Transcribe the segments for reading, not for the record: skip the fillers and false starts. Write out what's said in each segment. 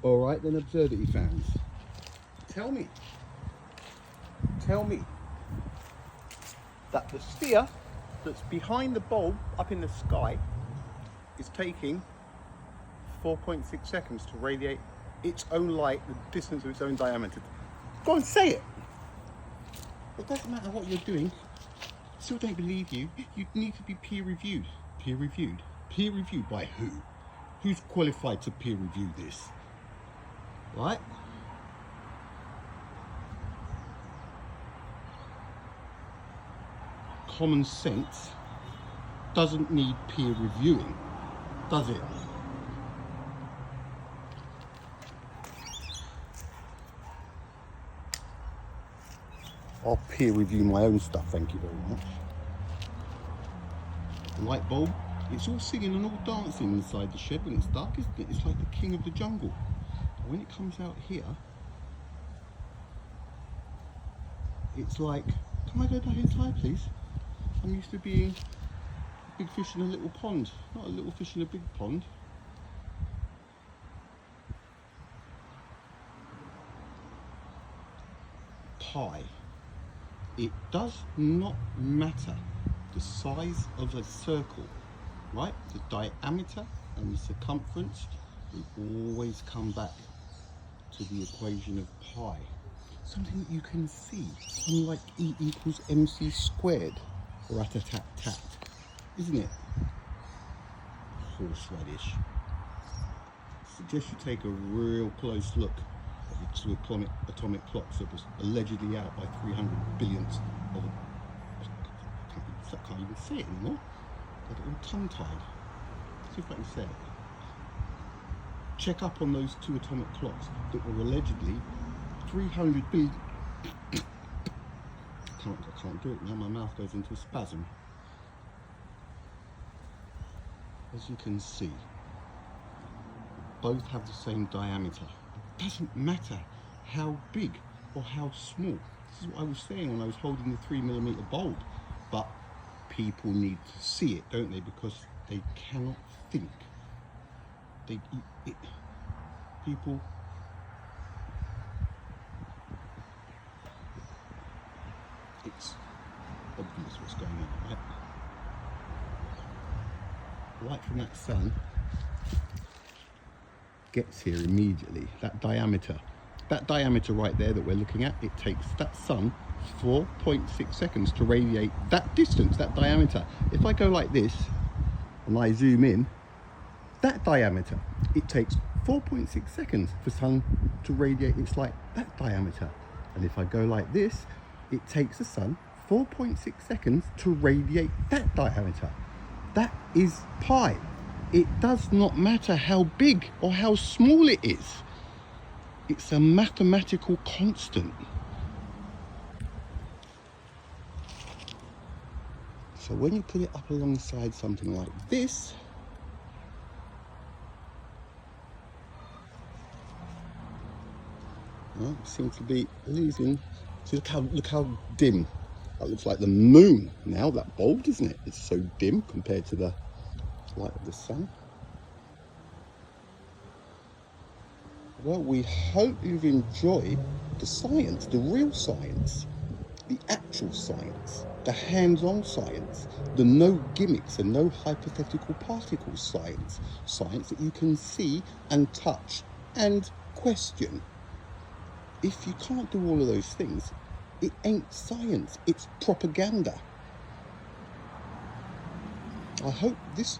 All right, then, absurdity fans, tell me that the sphere that's behind the bulb up in the sky is taking 4.6 seconds to radiate its own light, the distance of its own diameter. Go on, say it. It doesn't matter what you're doing. I still don't believe you. You need to be peer reviewed. Peer reviewed? Peer reviewed by who? Who's qualified to peer review this? Right? Common sense doesn't need peer reviewing, does it? I'll peer review my own stuff, thank you very much. The light bulb, it's all singing and all dancing inside the shed when it's dark, isn't it? It's like the king of the jungle. And when it comes out here, it's like, can I go back inside, please? I'm used to being a big fish in a little pond, not a little fish in a big pond. Pi. It does not matter the size of a circle, right? The diameter and the circumference, we always come back to the equation of pi. Something that you can see, unlike E equals mc squared, rat-a-tat-tat, isn't it? Horseradish. Suggest you take a real close look at the two atomic clocks that was allegedly out by 300 billionths of I can't even say it anymore. Got it all tongue-tied. See if I can say it. Check up on those two atomic clocks that were allegedly 300 billion. I can't do it now, my mouth goes into a spasm. As you can see, both have the same diameter. It doesn't matter how big or how small. This is what I was saying when I was holding the 3mm bulb. But people need to see it, don't they? Because they cannot think. People it's obvious what's going on, right? Light from that sun gets here immediately. That diameter right there that we're looking at, it takes that sun 4.6 seconds to radiate that distance, that diameter. If I go like this and I zoom in, that diameter, it takes 4.6 seconds for sun to radiate its light, that diameter. And if I go like this, it takes the sun 4.6 seconds to radiate that diameter. That is pi. It does not matter how big or how small it is. It's a mathematical constant. So when you put it up alongside something like this, well, it seems to be losing. See, look how dim. That looks like the moon now, that bulb, isn't it? It's so dim compared to the light of the sun. Well, we hope you've enjoyed the science, the real science, the actual science, the hands-on science, the no gimmicks and no hypothetical particles science, science that you can see and touch and question. If you can't do all of those things, it ain't science, it's propaganda. I hope this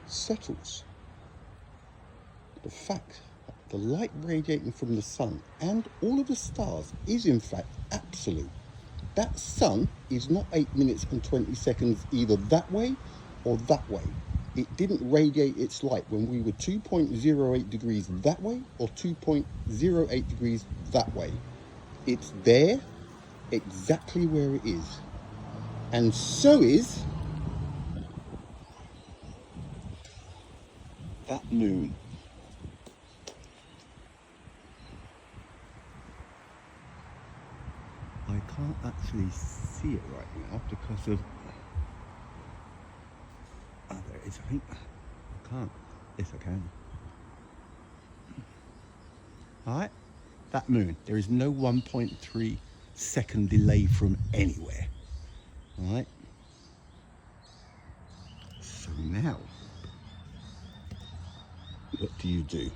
settles the fact that the light radiating from the sun and all of the stars is in fact absolute. That sun is not 8 minutes and 20 seconds either that way or that way. It didn't radiate its light when we were 2.08 degrees that way or 2.08 degrees that way. It's there exactly where it is. And so is that moon. I can't actually see it right now because of... Oh, there it is, I think. I can't. Yes, I can. All right, that moon, there is no 1.3 second delay from anywhere. All right. So now, what do you do?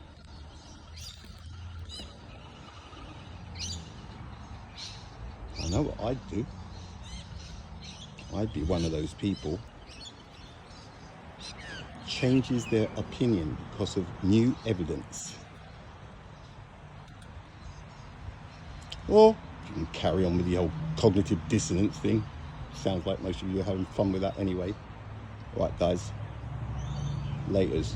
I know what I'd do. I'd be one of those people changes their opinion because of new evidence. Or you can carry on with the whole cognitive dissonance thing. Sounds like most of you are having fun with that anyway. All right, guys. Laters.